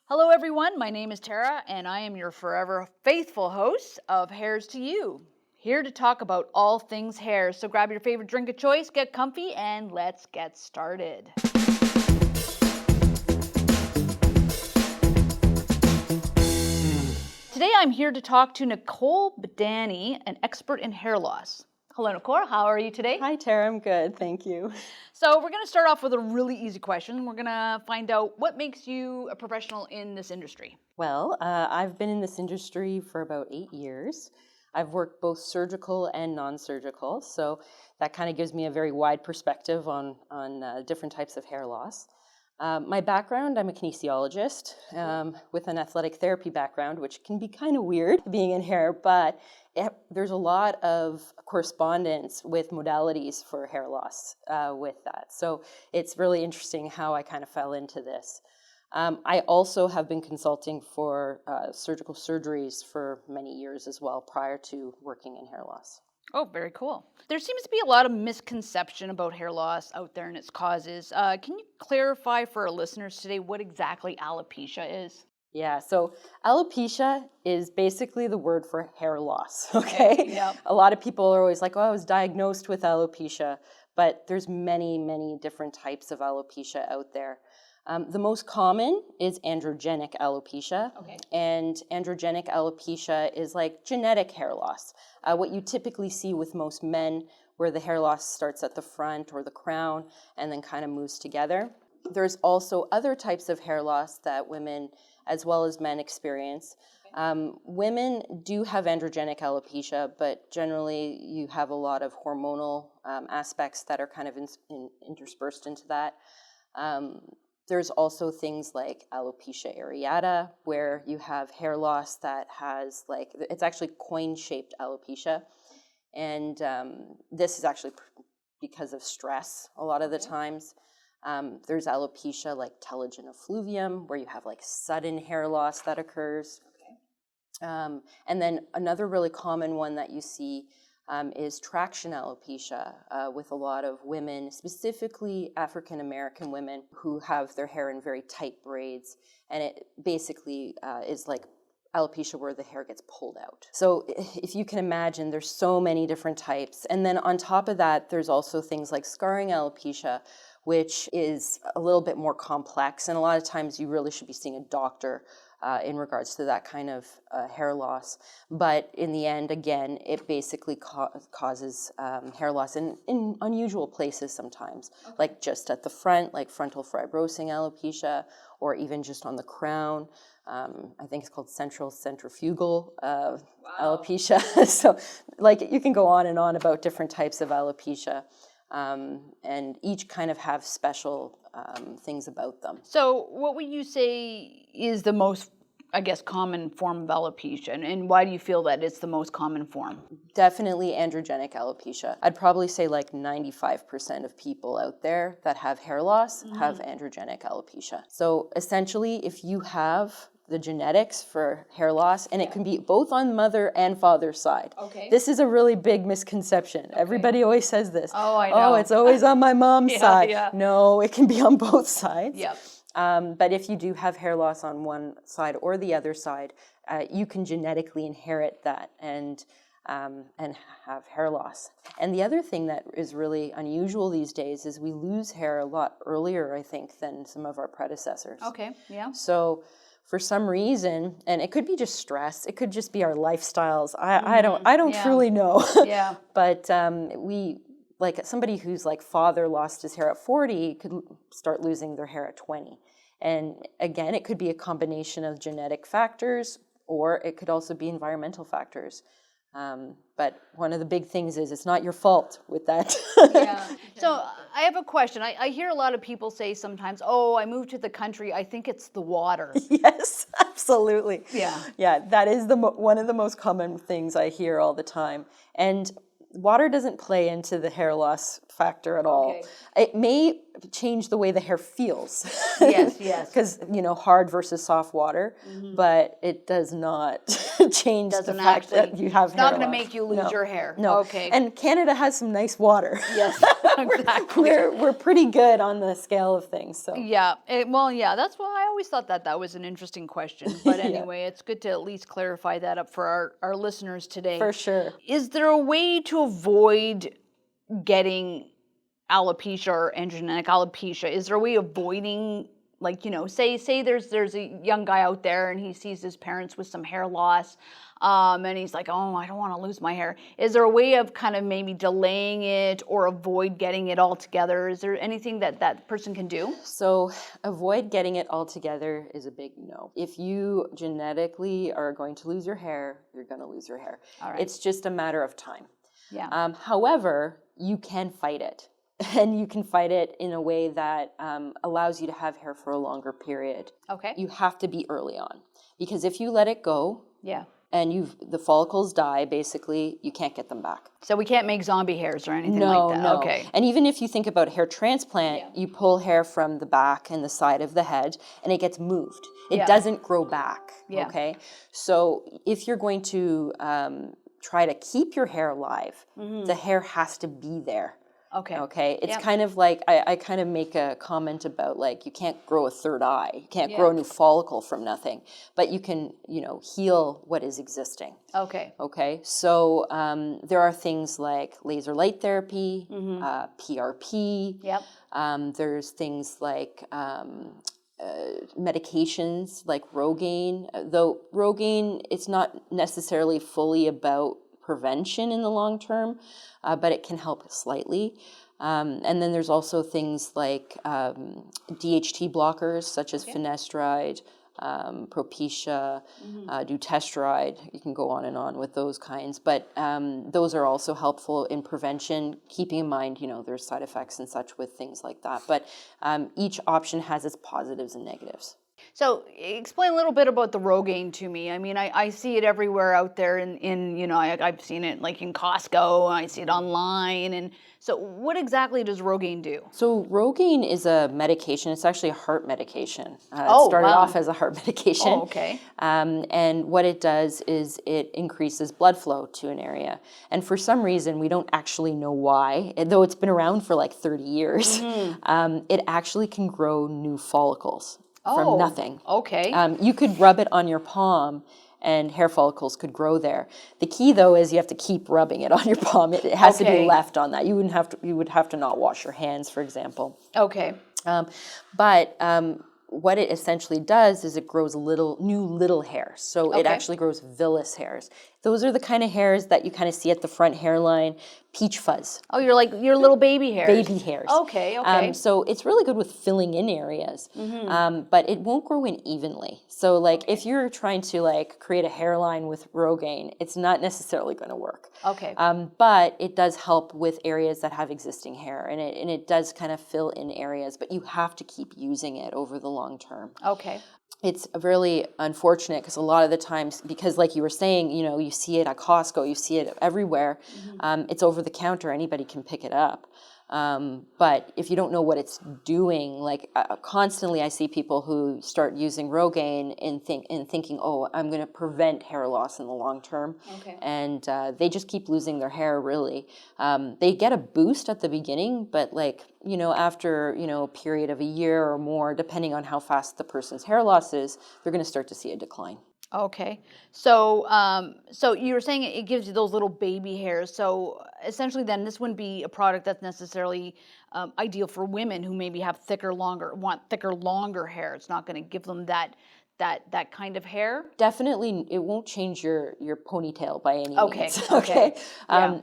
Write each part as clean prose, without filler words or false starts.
Hello everyone, my name is Tara and I am your forever faithful host of Hairs to You. Here to talk about all things hair, so grab your favorite drink of choice, get comfy, and let's get started. Today I'm here to talk to Nicole Budani, an expert in hair loss. Hello Nicole, how are you today? Hi Tara, I'm good, thank you. So we're going to start off with a really easy question. We're going to find out what makes you a professional in this industry. Well, I've been in this industry for about 8 years. I've worked both surgical and non-surgical, so that kind of gives me a very wide perspective on different types of hair loss. My background, I'm a kinesiologist with an athletic therapy background, which can be kind of weird being in hair, but there's a lot of correspondence with modalities for hair loss with that. So it's really interesting how I kind of fell into this. I also have been consulting for surgical surgeries for many years as well prior to working in hair loss. Oh, very cool. There seems to be a lot of misconception about hair loss out there and its causes. Can you clarify for our listeners today what exactly alopecia is? Yeah, so alopecia is basically the word for hair loss, okay? Yeah. A lot of people are always like, oh, I was diagnosed with alopecia, but there's many different types of alopecia out there. The most common is androgenic alopecia, and androgenic alopecia is like genetic hair loss. What you typically see with most men, where the hair loss starts at the front or the crown and then kind of moves together. There's also other types of hair loss that women as well as men experience. Women do have androgenic alopecia, but generally you have a lot of hormonal aspects that are kind of interspersed into that. There's also things like alopecia areata, where you have hair loss that has it's actually coin-shaped alopecia. And this is actually because of stress a lot of the times. There's alopecia like Telogen effluvium, where you have sudden hair loss that occurs. And then another really common one that you see is traction alopecia with a lot of women, specifically African American women, who have their hair in very tight braids. And it basically is like alopecia where the hair gets pulled out. So if you can imagine, there's so many different types. And then on top of that, there's also things like scarring alopecia, which is a little bit more complex. And a lot of times you really should be seeing a doctor in regards to that kind of hair loss. But in the end, again, it basically causes hair loss in unusual places sometimes, like just at the front, like frontal fibrosing alopecia, or even just on the crown. I think it's called central centrifugal alopecia. So you can go on and on about different types of alopecia. And each kind of have special things about them. So what would you say is the most, common form of alopecia? And why do you feel that it's the most common form? Definitely androgenic alopecia. I'd probably say 95% of people out there that have hair loss have androgenic alopecia. So essentially, if you have the genetics for hair loss, and it can be both on mother and father's side. Okay. This is a really big misconception. Okay. Everybody always says this. Oh, I know. Oh, it's always on my mom's side. Yeah. No, it can be on both sides. Yep. But if you do have hair loss on one side or the other side, you can genetically inherit that and have hair loss. And the other thing that is really unusual these days is we lose hair a lot earlier, I think, than some of our predecessors. Okay, yeah. So for some reason, and it could be just stress, it could just be our lifestyles. I don't truly know. Yeah. But we, somebody whose father lost his hair at 40 could start losing their hair at 20. And again, it could be a combination of genetic factors, or it could also be environmental factors. But one of the big things is it's not your fault with that. Yeah. So I have a question. I hear a lot of people say sometimes, oh, I moved to the country, I think it's the water. Yes, absolutely. Yeah. Yeah, that is one of the most common things I hear all the time. And water doesn't play into the hair loss factor at all. Okay. It may change the way the hair feels. Yes, yes. Because, hard versus soft water, but it does not change the Doesn't fact actually, that you have it's hair not going to loss. make you lose your hair. No. Okay. And Canada has some nice water. Yes, exactly. We're pretty good on the scale of things. So Yeah, that's why I always thought that was an interesting question. But anyway, it's good to at least clarify that up for our listeners today. For sure. Is there a way to avoid getting alopecia or androgenic alopecia? Is there a way of avoiding, like, say there's a young guy out there and he sees his parents with some hair loss, and he's like, oh, I don't want to lose my hair. Is there a way of kind of maybe delaying it or avoid getting it altogether? Is there anything that person can do? So avoid getting it altogether is a big no. If you genetically are going to lose your hair, you're going to lose your hair. All right. It's just a matter of time. Yeah. However, you can fight it. And you can fight it in a way that allows you to have hair for a longer period. Okay. You have to be early on. Because if you let it go, yeah, and the follicles die, basically, you can't get them back. So we can't make zombie hairs or anything like that? No. Okay. And even if you think about hair transplant, you pull hair from the back and the side of the head, and it gets moved. It doesn't grow back, okay? So if you're going to try to keep your hair alive, the hair has to be there. Okay. It's kind of like, I kind of make a comment about, like, you can't grow a third eye. You can't grow a new follicle from nothing. But you can, heal what is existing. Okay. So there are things like laser light therapy, PRP. There's things like medications like Rogaine. Though Rogaine, it's not necessarily fully about prevention in the long term, but it can help slightly. And then there's also things like DHT blockers, such as finasteride, Propecia, dutasteride. You can go on and on with those kinds. But those are also helpful in prevention, keeping in mind, there's side effects and such with things like that. But each option has its positives and negatives. So explain a little bit about the Rogaine to me. I mean, I see it everywhere out there I've seen it like in Costco, I see it online. And so what exactly does Rogaine do? So Rogaine is a medication. It's actually a heart medication. It started off as a heart medication. Oh, okay. And what it does is it increases blood flow to an area. And for some reason, we don't actually know why, though it's been around for like 30 years, it actually can grow new follicles. From nothing. Okay. You could rub it on your palm and hair follicles could grow there. The key though is you have to keep rubbing it on your palm. It has to be left on that. You would have to not wash your hands, for example. Okay. But what it essentially does is it grows new little hairs. So it actually grows villus hairs. Those are the kind of hairs that you kind of see at the front hairline, peach fuzz. Oh, you're like your little baby hairs. Baby hairs. Okay. So it's really good with filling in areas, but it won't grow in evenly. So like if you're trying to like create a hairline with Rogaine, it's not necessarily going to work. Okay. But it does help with areas that have existing hair, and it does kind of fill in areas, but you have to keep using it over the long term. Okay. It's really unfortunate because a lot of the times, because like you were saying, you see it at Costco, you see it everywhere. It's over the counter, anybody can pick it up. But if you don't know what it's doing, like constantly I see people who start using Rogaine and thinking, oh, I'm going to prevent hair loss in the long term. Okay. And they just keep losing their hair, really. They get a boost at the beginning, but after, a period of a year or more, depending on how fast the person's hair loss is, they're going to start to see a decline. Okay. So so you were saying it gives you those little baby hairs. So essentially then this wouldn't be a product that's necessarily ideal for women who maybe have want thicker, longer hair. It's not going to give them that kind of hair? Definitely, it won't change your ponytail by any means. Okay.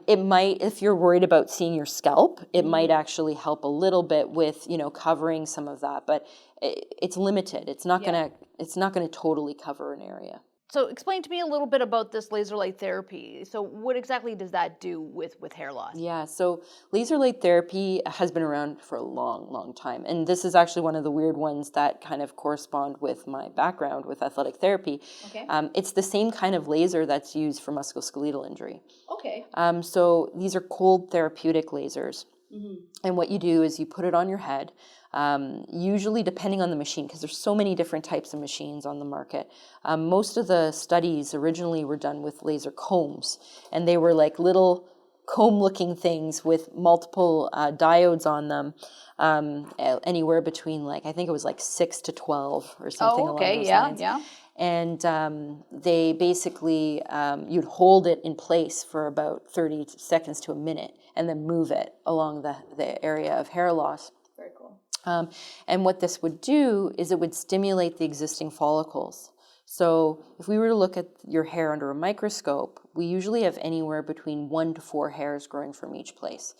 It might, if you're worried about seeing your scalp, it might actually help a little bit with, covering some of that, but it's limited. It's not gonna totally cover an area. So explain to me a little bit about this laser light therapy. So what exactly does that do with hair loss? Yeah, so laser light therapy has been around for a long, long time. And this is actually one of the weird ones that kind of correspond with my background with athletic therapy. Okay. It's the same kind of laser that's used for musculoskeletal injury. Okay. So these are cold therapeutic lasers. And what you do is you put it on your head, usually depending on the machine, because there's so many different types of machines on the market. Most of the studies originally were done with laser combs, and they were like little comb-looking things with multiple diodes on them, anywhere between like, I think it was like 6 to 12 or something along those lines. Yeah. And they basically, you'd hold it in place for about 30 seconds to a minute and then move it along the area of hair loss. Very cool. And what this would do is it would stimulate the existing follicles. So if we were to look at your hair under a microscope, we usually have anywhere between 1 to 4 hairs growing from each place.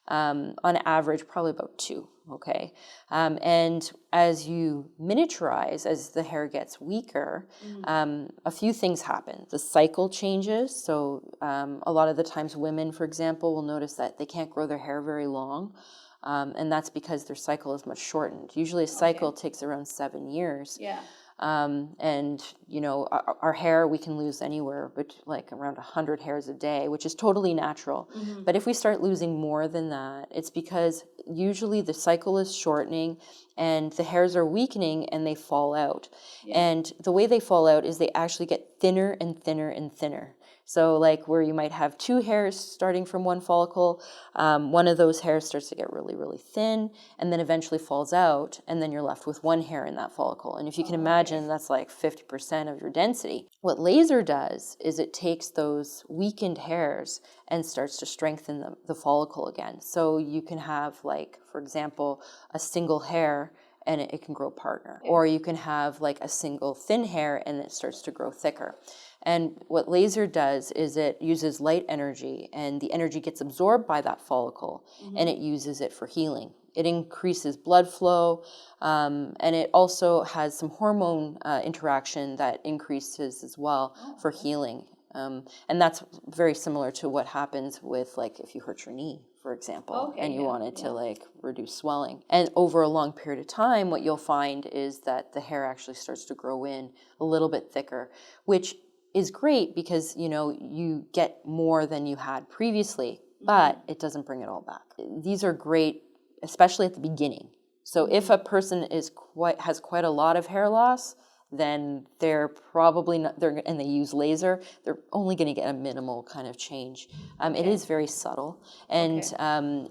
On average, probably about 2, okay? And as you miniaturize, as the hair gets weaker, a few things happen. The cycle changes, so a lot of the times women, for example, will notice that they can't grow their hair very long, and that's because their cycle is much shortened. Usually a cycle takes around 7 years. Yeah. And, you know, our hair, we can lose anywhere but like around 100 hairs a day, which is totally natural. But if we start losing more than that, it's because usually the cycle is shortening and the hairs are weakening and they fall out. And the way they fall out is they actually get thinner and thinner and thinner. So like where you might have 2 hairs starting from one follicle, one of those hairs starts to get really, really thin and then eventually falls out, and then you're left with 1 hair in that follicle. And if you can imagine, that's like 50% of your density. What laser does is it takes those weakened hairs and starts to strengthen the follicle again. So you can have, like, for example, a single hair and it can grow partner. Or you can have like a single thin hair and it starts to grow thicker. And what laser does is it uses light energy, and the energy gets absorbed by that follicle, and it uses it for healing. It increases blood flow, and it also has some hormone interaction that increases as well for healing. And that's very similar to what happens with, like, if you hurt your knee, for example, and you wanted to like reduce swelling. And over a long period of time, what you'll find is that the hair actually starts to grow in a little bit thicker, which is great because, you know, you get more than you had previously, but it doesn't bring it all back. These are great, especially at the beginning. So if a person has quite a lot of hair loss, then they're probably not, and they use laser, they're only going to get a minimal kind of change. It is very subtle, and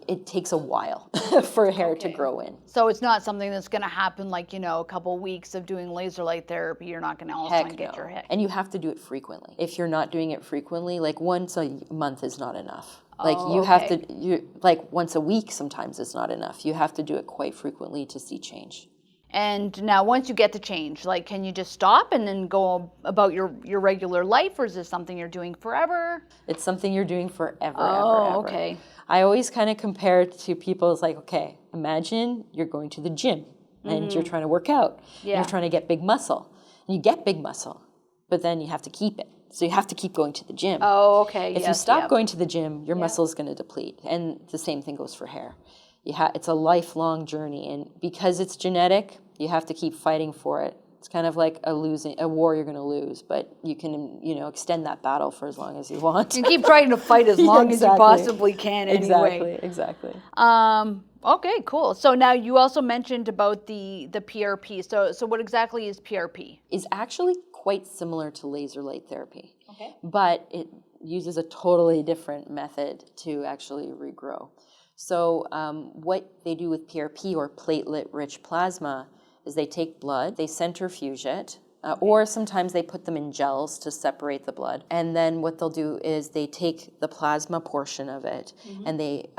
it takes a while for hair to grow in. So it's not something that's going to happen like, you know, a couple weeks of doing laser light therapy. You're not going to all of a sudden get your hair. And you have to do it frequently. If you're not doing it frequently, like once a month is not enough. Like you have to, like once a week sometimes is not enough. You have to do it quite frequently to see change. And now once you get the change, like, can you just stop and then go about your regular life, or is this something you're doing forever? It's something you're doing forever, ever. Okay. I always kind of compare it to people. It's like, okay, imagine you're going to the gym and you're trying to work out. Yeah. You're trying to get big muscle. And you get big muscle, but then you have to keep it. So you have to keep going to the gym. Oh, okay. If you stop going to the gym, your muscle is going to deplete. And the same thing goes for hair. It's a lifelong journey, and because it's genetic, you have to keep fighting for it. It's kind of like a war you're going to lose, but you can, you know, extend that battle for as long as you want. You keep trying to fight as long as you possibly can anyway. Exactly. Okay, cool. So now you also mentioned about the PRP. So what exactly is PRP? Is actually quite similar to laser light therapy. Okay. But it uses a totally different method to actually regrow. So what they do with PRP, or platelet-rich plasma, is they take blood, they centrifuge it, or sometimes they put them in gels to separate the blood. And then what they'll do is they take the plasma portion of it and they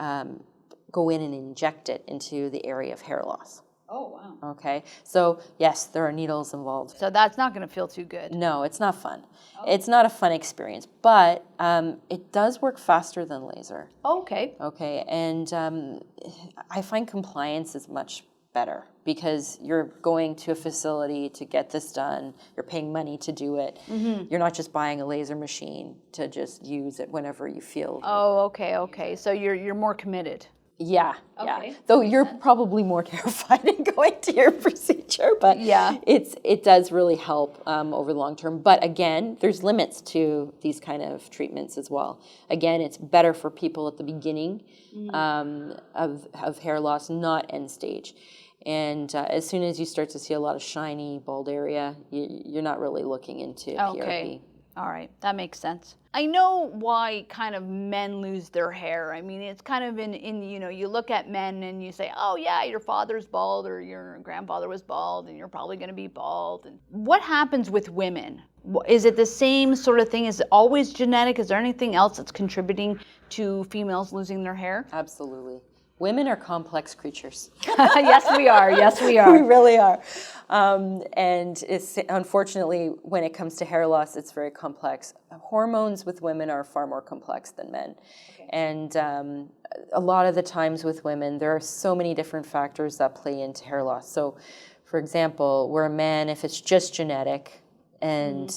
go in and inject it into the area of hair loss. Oh, wow. Okay, so yes, there are needles involved. So that's not going to feel too good. No, it's not fun. Oh. It's not a fun experience, but it does work faster than laser. Okay. Okay, and I find compliance is much better because you're going to a facility to get this done. You're paying money to do it. You're not just buying a laser machine to just use it whenever you feel. Oh, okay. So you're more committed. Yeah, Okay, yeah. Though you're probably more terrified in going to your procedure, but Yeah. it does really help over the long term. But again, there's limits to these kind of treatments as well. Again, it's better for people at the beginning of hair loss, not end stage. And as soon as you start to see a lot of shiny, bald area, you're not really looking into PRP. All right, that makes sense. I know why kind of men lose their hair. I mean, it's kind of in you look at men and you say, oh yeah, your father's bald or your grandfather was bald and you're probably going to be bald. And what happens with women? Is it the same sort of thing? Is it always genetic? Is there anything else that's contributing to females losing their hair? Absolutely. Women are complex creatures. Yes, we are. Yes, we We are. really are. And it's unfortunately, when it comes to hair loss, it's very complex. Hormones with women are far more complex than men. Okay. And a lot of the times with women, there are so many different factors that play into hair loss. So, for example, where a man, if it's just genetic, and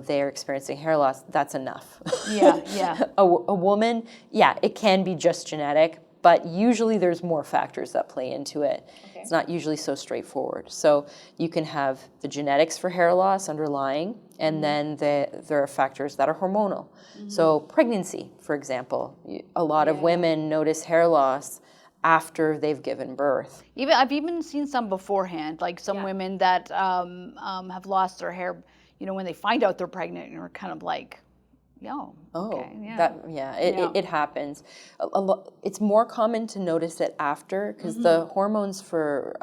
they're experiencing hair loss, that's enough. Yeah, yeah. A woman, yeah, it can be just genetic, but usually there's more factors that play into it. Okay. It's not usually so straightforward. So you can have the genetics for hair loss underlying, and then there are factors that are hormonal. So pregnancy, for example, a lot of women notice hair loss after they've given birth. I've even seen some beforehand, like some women that have lost their hair, when they find out they're pregnant, and are kind of like, it happens. It's more common to notice it after, because the hormones for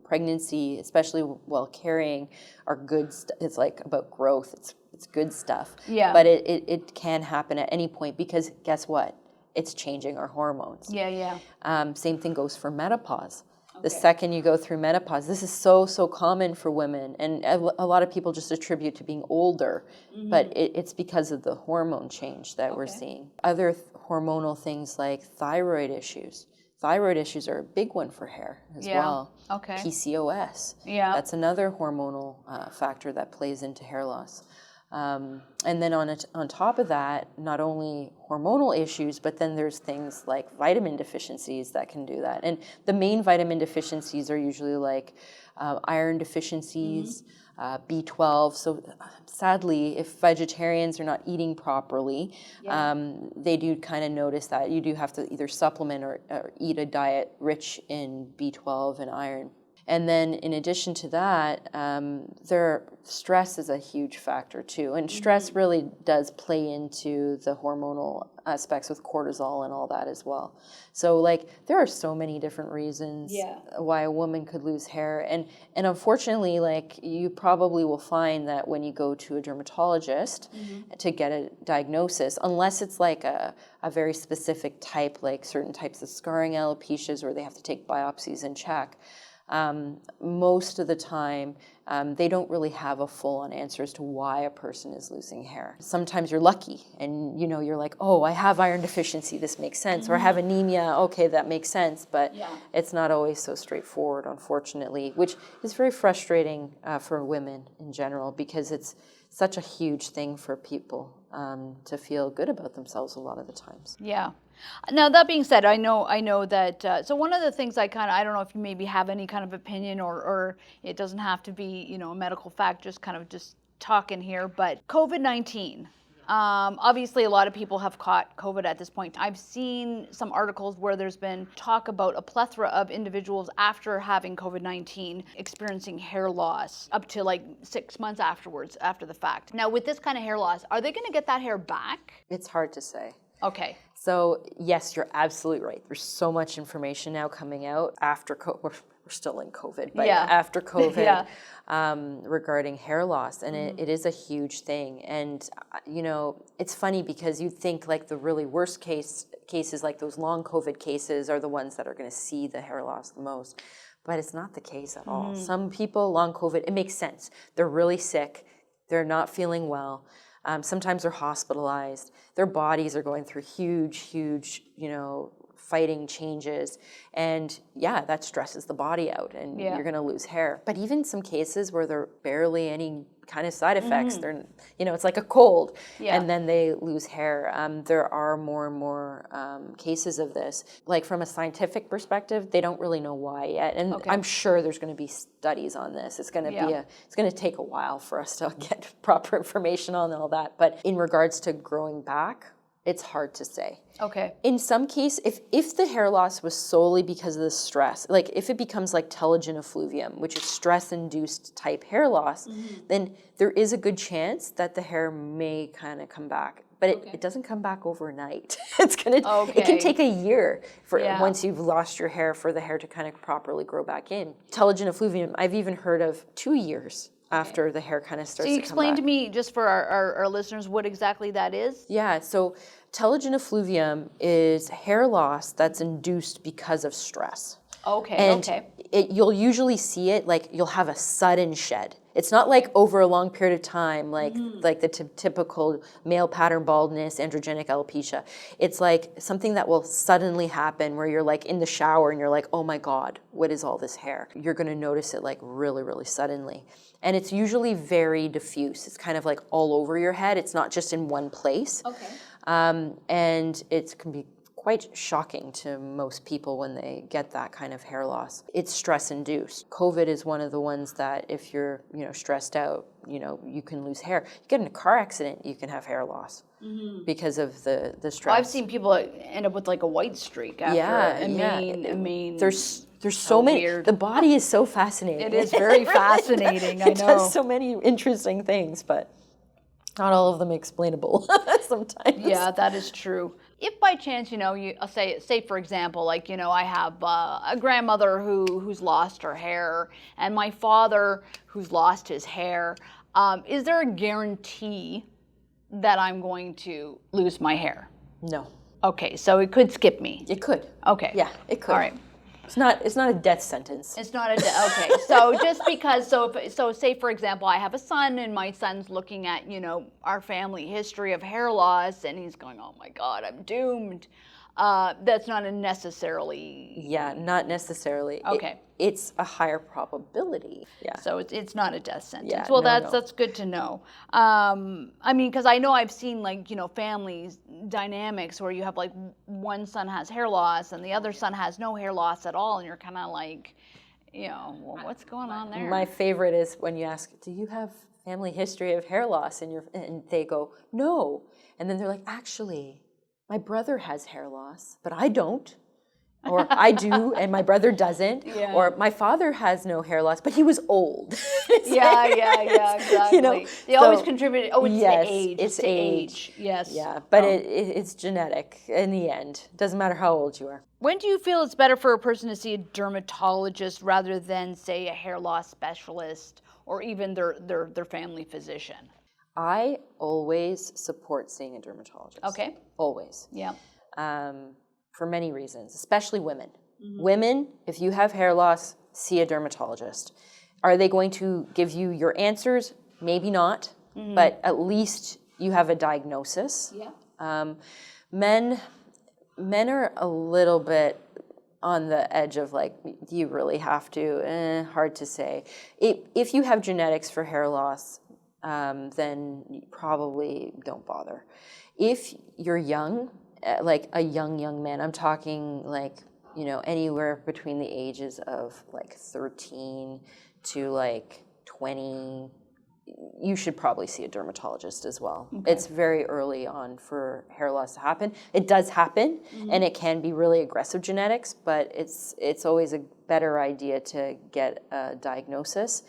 pregnancy, especially while carrying, are good. It's like about growth. It's good stuff. Yeah. But it can happen at any point, because guess what? It's changing our hormones. Yeah, yeah. Same thing goes for menopause. The second you go through menopause, this is so common for women, and a lot of people just attribute to being older, but it's because of the hormone change that we're seeing. Other hormonal things like thyroid issues. Thyroid issues are a big one for hair as well. Okay. PCOS. Yeah. That's another hormonal factor that plays into hair loss. And then on top of that, not only hormonal issues, but then there's things like vitamin deficiencies that can do that. And the main vitamin deficiencies are usually like iron deficiencies, B12. So sadly, if vegetarians are not eating properly, they do kind of notice that you do have to either supplement or eat a diet rich in B12 and iron. And then in addition to that, stress is a huge factor too. And stress really does play into the hormonal aspects with cortisol and all that as well. So like there are so many different reasons why a woman could lose hair. And unfortunately, like you probably will find that when you go to a dermatologist to get a diagnosis, unless it's like a very specific type, like certain types of scarring alopecias where they have to take biopsies and check, most of the time, they don't really have a full-on answer as to why a person is losing hair. Sometimes you're lucky and, you're like, oh, I have iron deficiency, this makes sense, or I have anemia, okay, that makes sense, but it's not always so straightforward, unfortunately, which is very frustrating for women in general, because it's such a huge thing for people to feel good about themselves a lot of the times. Yeah. Now, that being said, I know that, so one of the things I don't know if you maybe have any kind of opinion, or it doesn't have to be, a medical fact, just kind of just talking here, but COVID-19, obviously a lot of people have caught COVID at this point. I've seen some articles where there's been talk about a plethora of individuals after having COVID-19 experiencing hair loss up to like 6 months afterwards, after the fact. Now, with this kind of hair loss, are they going to get that hair back? It's hard to say. Okay. So yes, you're absolutely right. There's so much information now coming out after COVID. We're still in COVID, but after COVID regarding hair loss, and it is a huge thing. And it's funny because you think like the really worst cases, like those long COVID cases, are the ones that are going to see the hair loss the most. But it's not the case at all. Some people, long COVID, it makes sense. They're really sick. They're not feeling well. Sometimes they're hospitalized. Their bodies are going through huge, fighting changes, and yeah, that stresses the body out, and you're going to lose hair. But even some cases where there are barely any kind of side effects, they're, you know, it's like a cold, and then they lose hair. There are more and more cases of this. Like from a scientific perspective, they don't really know why yet, and I'm sure there's going to be studies on this. It's going to be it's going to take a while for us to get proper information on all that. But in regards to growing back, it's hard to say. Okay. In some case, if the hair loss was solely because of the stress, like if it becomes like telogen effluvium, which is stress-induced type hair loss, then there is a good chance that the hair may kind of come back. But it doesn't come back overnight. It can take a year for once you've lost your hair for the hair to kind of properly grow back in. Telogen effluvium, I've even heard of 2 years after the hair kind of starts to come back. So you explain to me, just for our listeners, what exactly that is? Yeah, so telogen effluvium is hair loss that's induced because of stress. Okay, and you'll usually see it, like you'll have a sudden shed. It's not like over a long period of time, like the typical male pattern baldness, androgenic alopecia. It's like something that will suddenly happen where you're like in the shower and you're like, oh my God, what is all this hair? You're gonna notice it like really, really suddenly. And it's usually very diffuse. It's kind of like all over your head. It's not just in one place. Okay. And it can be quite shocking to most people when they get that kind of hair loss. It's stress-induced. COVID is one of the ones that if you're, you know, stressed out, you know, you can lose hair. You get in a car accident, you can have hair loss because of the stress. Well, I've seen people end up with like a white streak after. I mean, there's so many. Weird. The body is so fascinating. It is very fascinating. I know. It does so many interesting things, but not all of them explainable sometimes. Yeah, that is true. If by chance, you know, I'll say for example, like, you know, I have a grandmother who's lost her hair, and my father who's lost his hair, is there a guarantee that I'm going to lose my hair? No. Okay, so it could skip me. It could. Okay. Yeah, it could. All right. It's not a death sentence. It's not okay. So just because, so say for example, I have a son and my son's looking at, you know, our family history of hair loss and he's going, oh my God, I'm doomed. That's not a necessarily. Yeah, not necessarily. Okay. It's a higher probability. Yeah. So it's not a death sentence. Yeah, well, no. that's good to know. I mean, because I know I've seen like, you know, families dynamics where you have like one son has hair loss and the other son has no hair loss at all, and you're kind of like, you know, well, what's going on there? My favorite is when you ask, do you have family history of hair loss? And they go, no. And then they're like, actually, my brother has hair loss, but I don't. Or I do, and my brother doesn't. Yeah. Or my father has no hair loss, but he was old. Yeah, exactly. You know, they always contribute. Oh, it's yes, the age. It's age. Yes. Yeah, but it's genetic in the end. Doesn't matter how old you are. When do you feel it's better for a person to see a dermatologist rather than, say, a hair loss specialist or even their family physician? I always support seeing a dermatologist. Okay. Always. Yeah. For many reasons, especially women. Women, if you have hair loss, see a dermatologist. Are they going to give you your answers? Maybe not, but at least you have a diagnosis. Yeah. Men are a little bit on the edge of like, do you really have to? Hard to say. If you have genetics for hair loss, then you probably don't bother. If you're young, like a young man, I'm talking like, you know, anywhere between the ages of like 13 to like 20, you should probably see a dermatologist as well. Okay. It's very early on for hair loss to happen. It does happen, and it can be really aggressive genetics, but it's always a better idea to get a diagnosis.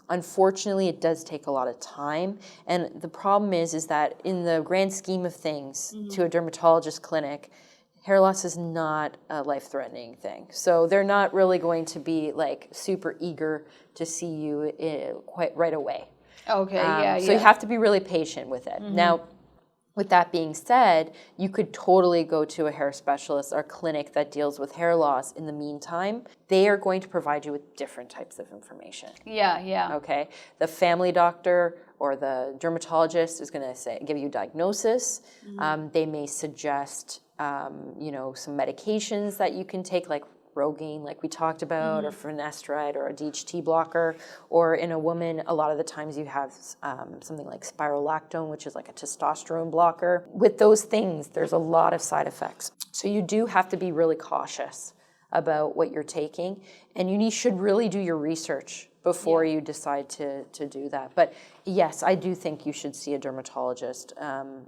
Unfortunately, it does take a lot of time, and the problem is that in the grand scheme of things, to a dermatologist clinic, hair loss is not a life-threatening thing. So they're not really going to be like super eager to see you quite right away. Okay, So you have to be really patient with it. Now, with that being said, you could totally go to a hair specialist or clinic that deals with hair loss. In the meantime, they are going to provide you with different types of information. Yeah. Okay? The family doctor or the dermatologist is going to give you a diagnosis. They may suggest some medications that you can take, like Rogaine, like we talked about, or finasteride, or a DHT blocker. Or in a woman, a lot of the times you have something like spirolactone, which is like a testosterone blocker. With those things, there's a lot of side effects. So you do have to be really cautious about what you're taking, and you should really do your research before you decide to do that. But yes, I do think you should see a dermatologist.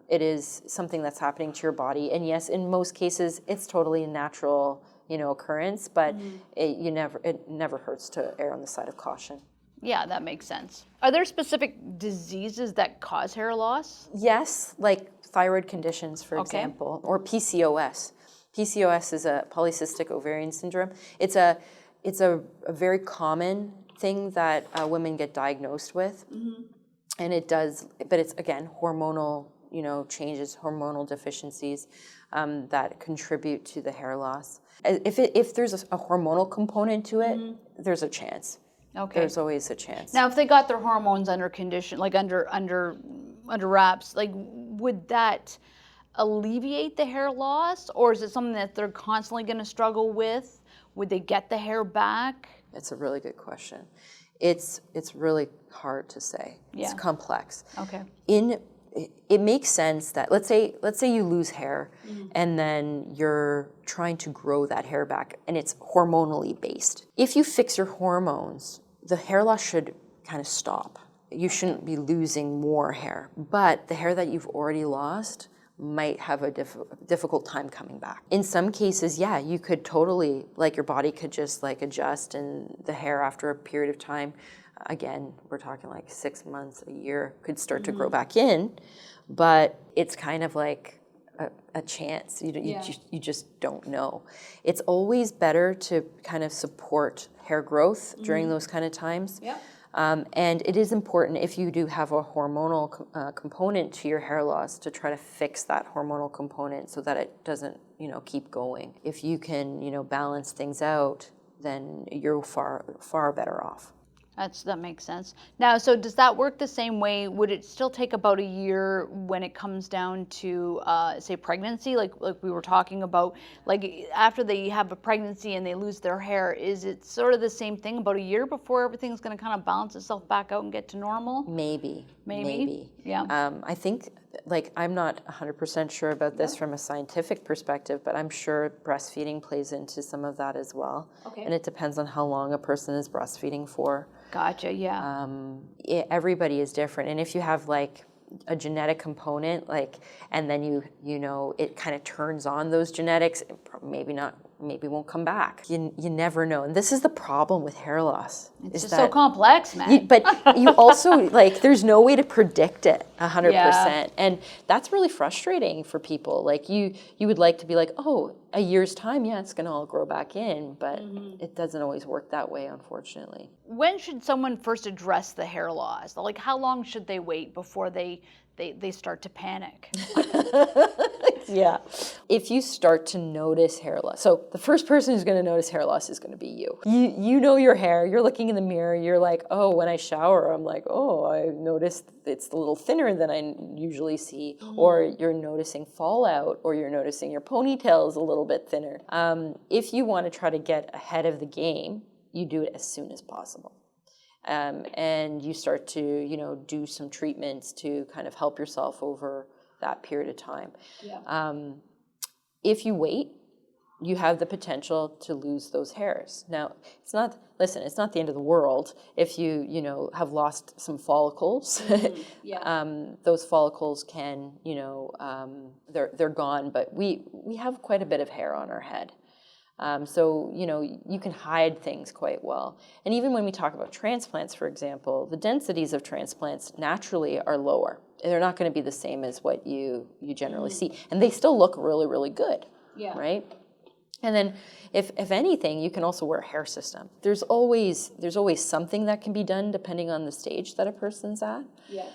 It is something that's happening to your body, and yes, in most cases, it's totally a natural occurrence, but it never hurts to err on the side of caution. Yeah, that makes sense. Are there specific diseases that cause hair loss? Yes, like thyroid conditions, for example, or PCOS. PCOS is a polycystic ovarian syndrome. It's a very common thing that women get diagnosed with, and it does. But it's again hormonal, changes, hormonal deficiencies that contribute to the hair loss. If there's a hormonal component to it, there's a chance. Okay. There's always a chance. Now, if they got their hormones under condition, like under wraps, like would that alleviate the hair loss, or is it something that they're constantly going to struggle with? Would they get the hair back? It's a really good question. It's really hard to say. Yeah. It's complex. Okay. It makes sense that let's say you lose hair and then you're trying to grow that hair back, and it's hormonally based. If you fix your hormones, the hair loss should kind of stop. You shouldn't be losing more hair, but the hair that you've already lost might have a difficult time coming back. In some cases, yeah, you could totally, like your body could just like adjust, and the hair after a period of time, again, we're talking like 6 months, a year, could start to grow back in, but it's kind of like a chance. You just don't know. It's always better to kind of support hair growth during those kind of times. Yeah. And it is important, if you do have a hormonal component to your hair loss, to try to fix that hormonal component so that it doesn't, keep going. If you can, balance things out, then you're far better off. That makes sense. Now, so does that work the same way? Would it still take about a year when it comes down to, say, pregnancy? Like we were talking about, like after they have a pregnancy and they lose their hair, is it sort of the same thing, about a year before everything's going to kind of balance itself back out and get to normal? Maybe. Yeah. I think, I'm not 100% sure about this from a scientific perspective, but I'm sure breastfeeding plays into some of that as well. Okay. And it depends on how long a person is breastfeeding for. Gotcha, yeah. Everybody is different. And if you have like a genetic component, and then it kind of turns on those genetics, maybe won't come back. You never know. And this is the problem with hair loss. It's just so complex, man. But you also, there's no way to predict it 100%. Yeah. And that's really frustrating for people. You would like to be like, oh, a year's time, yeah, it's going to all grow back in. But it doesn't always work that way, unfortunately. When should someone first address the hair loss? How long should they wait before they start to panic? Yeah. If you start to notice hair loss, so the first person who's going to notice hair loss is going to be you. You know your hair, you're looking in the mirror, you're like, oh, when I shower, I'm like, oh, I noticed it's a little thinner than I usually see, or you're noticing fallout, or you're noticing your ponytail is a little bit thinner. If you want to try to get ahead of the game, you do it as soon as possible. And you start to, do some treatments to kind of help yourself over that period of time. Yeah. If you wait, you have the potential to lose those hairs. Now, it's not the end of the world if you have lost some follicles. Those follicles can, they're gone, but we have quite a bit of hair on our head. So, you can hide things quite well. And even when we talk about transplants, for example, the densities of transplants naturally are lower. They're not going to be the same as what you generally see. And they still look really, really good, right? And then if anything, you can also wear a hair system. There's always something that can be done depending on the stage that a person's at. Yeah.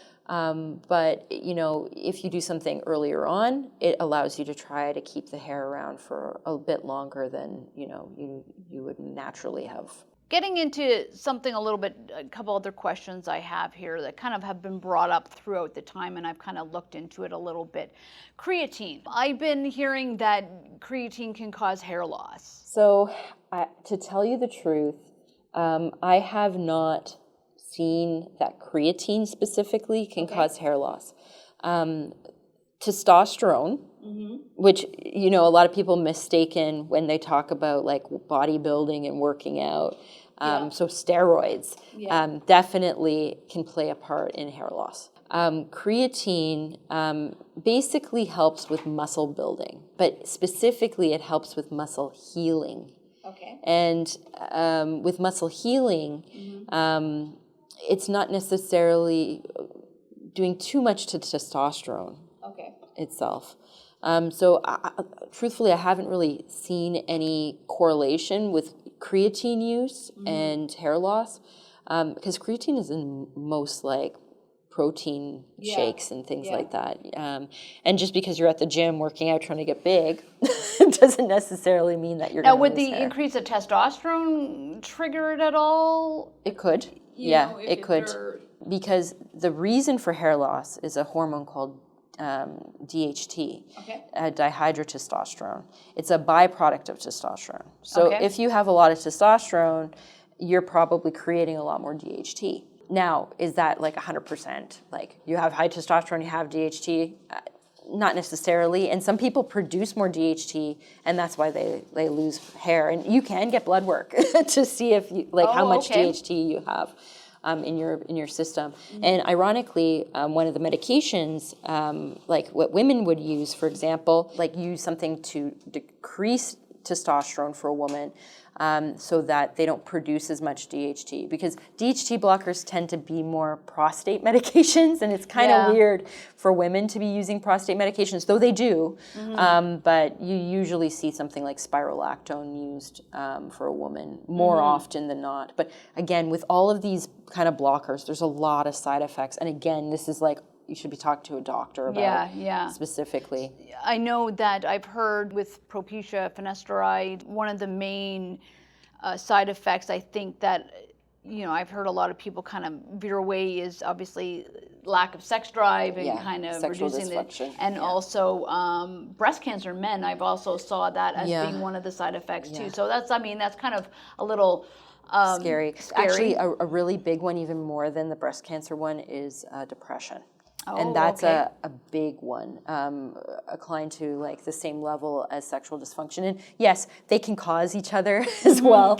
But, if you do something earlier on, it allows you to try to keep the hair around for a bit longer than, you would naturally have. Getting into something a little bit, a couple other questions I have here that kind of have been brought up throughout the time, and I've kind of looked into it a little bit. Creatine. I've been hearing that creatine can cause hair loss. So, to tell you the truth, I have not seen that creatine specifically can cause hair loss. Testosterone, which, you know, a lot of people mistaken when they talk about like bodybuilding and working out. So steroids definitely can play a part in hair loss. Creatine basically helps with muscle building, but specifically it helps with muscle healing. Okay. And with muscle healing, it's not necessarily doing too much to testosterone itself. So truthfully, I haven't really seen any correlation with creatine use and hair loss, because creatine is in most like protein shakes and things like that. And just because you're at the gym working out trying to get big doesn't necessarily mean that you're Now, going to would lose the hair. increase of testosterone trigger it at all? It could. It could. Because the reason for hair loss is a hormone called DHT, dihydrotestosterone. It's a byproduct of testosterone. So if you have a lot of testosterone, you're probably creating a lot more DHT. Now, is that like 100%? Like you have high testosterone, you have DHT? Not necessarily. And some people produce more DHT, and that's why they lose hair. And you can get blood work to see if you, like how much DHT you have in your system. And ironically, one of the medications, like what women would use, for example, like use something to decrease testosterone for a woman, so that they don't produce as much DHT, because DHT blockers tend to be more prostate medications, and it's kind of weird for women to be using prostate medications, though they do. But you usually see something like spirolactone used for a woman more often than not. But again, with all of these kind of blockers, there's a lot of side effects. And again, this is like, you should be talking to a doctor about specifically. I know that I've heard with Propecia, finasteride, one of the main side effects, I think that, you know, I've heard a lot of people kind of veer away is obviously lack of sex drive and kind of sexual reducing dysfunction. and also breast cancer in men. I've also saw that as being one of the side effects too. So that's, I mean, that's kind of a little scary. Actually, a really big one, even more than the breast cancer one, is depression. And that's a big one, inclined to like the same level as sexual dysfunction. And yes, they can cause each other as well.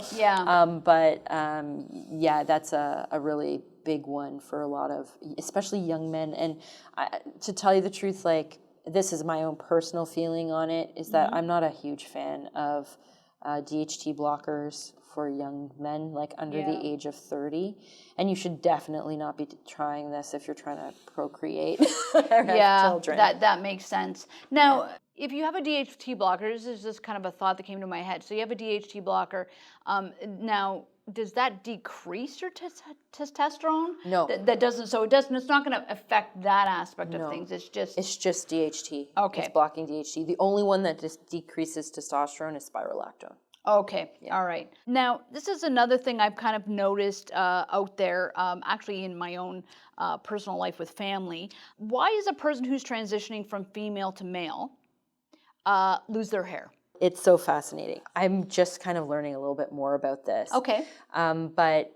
But that's a really big one for a lot of, especially young men. And to tell you the truth, like this is my own personal feeling on it, is that I'm not a huge fan of DHT blockers for young men, like under the age of 30. And you should definitely not be trying this if you're trying to procreate or have children. That makes sense. Now, if you have a DHT blocker, this is just kind of a thought that came to my head. So you have a DHT blocker. Now, does that decrease your testosterone? No. That doesn't, so it doesn't, it's not going to affect that aspect of things. It's just DHT. Okay. It's blocking DHT. The only one that just decreases testosterone is spirolactone. Okay. All right. Now, this is another thing I've kind of noticed out there, actually in my own personal life with family. Why is a person who's transitioning from female to male lose their hair? It's so fascinating. I'm just kind of learning a little bit more about this. Okay. But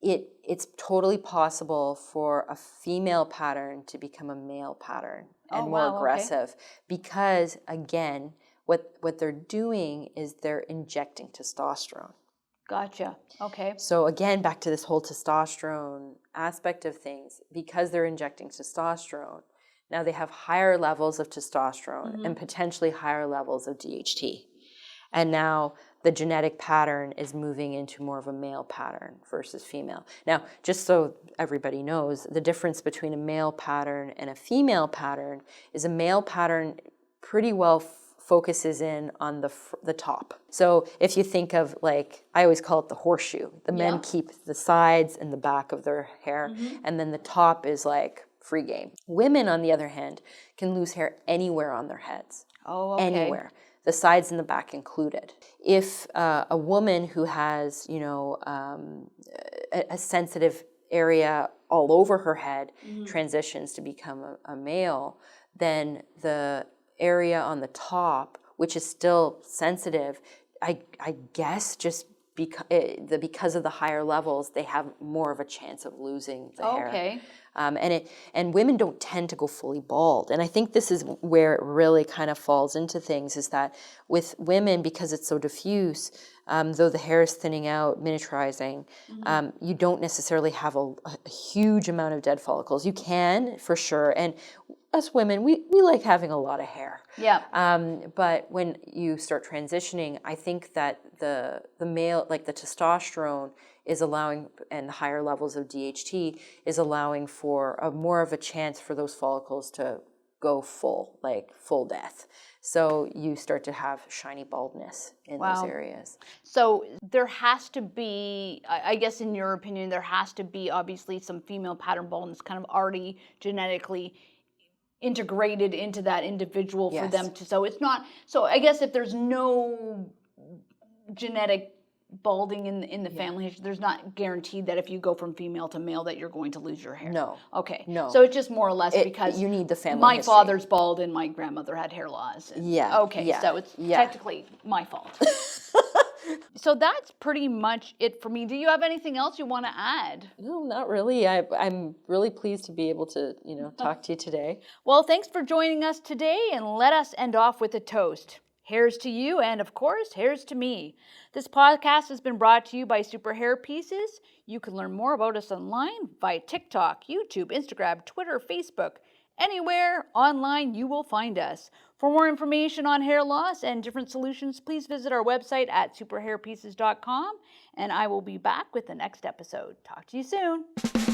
it's totally possible for a female pattern to become a male pattern and more aggressive because, again, what they're doing is they're injecting testosterone. Gotcha. Okay. So again, back to this whole testosterone aspect of things, because they're injecting testosterone, now they have higher levels of testosterone and potentially higher levels of DHT. And now the genetic pattern is moving into more of a male pattern versus female. Now, just so everybody knows, the difference between a male pattern and a female pattern is a male pattern pretty well focuses in on the top. So if you think of, like, I always call it the horseshoe. The men keep the sides and the back of their hair, and then the top is like free game. Women, on the other hand, can lose hair anywhere on their heads. Oh, okay. Anywhere. the sides and the back included. If a woman who has, a sensitive area all over her head transitions to become a male, then the area on the top, which is still sensitive, I guess just because of the higher levels, they have more of a chance of losing the hair. Okay. And women don't tend to go fully bald. And I think this is where it really kind of falls into things, is that with women, because it's so diffuse, though the hair is thinning out, miniaturizing, you don't necessarily have a huge amount of dead follicles. You can, for sure. And us women, we like having a lot of hair. Yeah. But when you start transitioning, I think that the male, like the testosterone, is allowing, and the higher levels of DHT is allowing for more of a chance for those follicles to go full death. So you start to have shiny baldness in those areas. So there has to be, I guess in your opinion, there has to be obviously some female pattern baldness kind of already genetically integrated into that individual for them to, so it's not, so I guess if there's no genetic balding in the family, there's not guaranteed that if you go from female to male that you're going to lose your hair. No. Okay. No. So it's just more or less because you need the family my history. father's bald and my grandmother had hair loss. Okay. Yeah. So it's technically my fault. So that's pretty much it for me. Do you have anything else you want to add? No, not really. I'm really pleased to be able to, talk to you today. Well, thanks for joining us today, and let us end off with a toast. Here's to you, and of course, here's to me. This podcast has been brought to you by Superhairpieces. You can learn more about us online via TikTok, YouTube, Instagram, Twitter, Facebook. Anywhere online you will find us. For more information on hair loss and different solutions, please visit our website at superhairpieces.com, and I will be back with the next episode. Talk to you soon.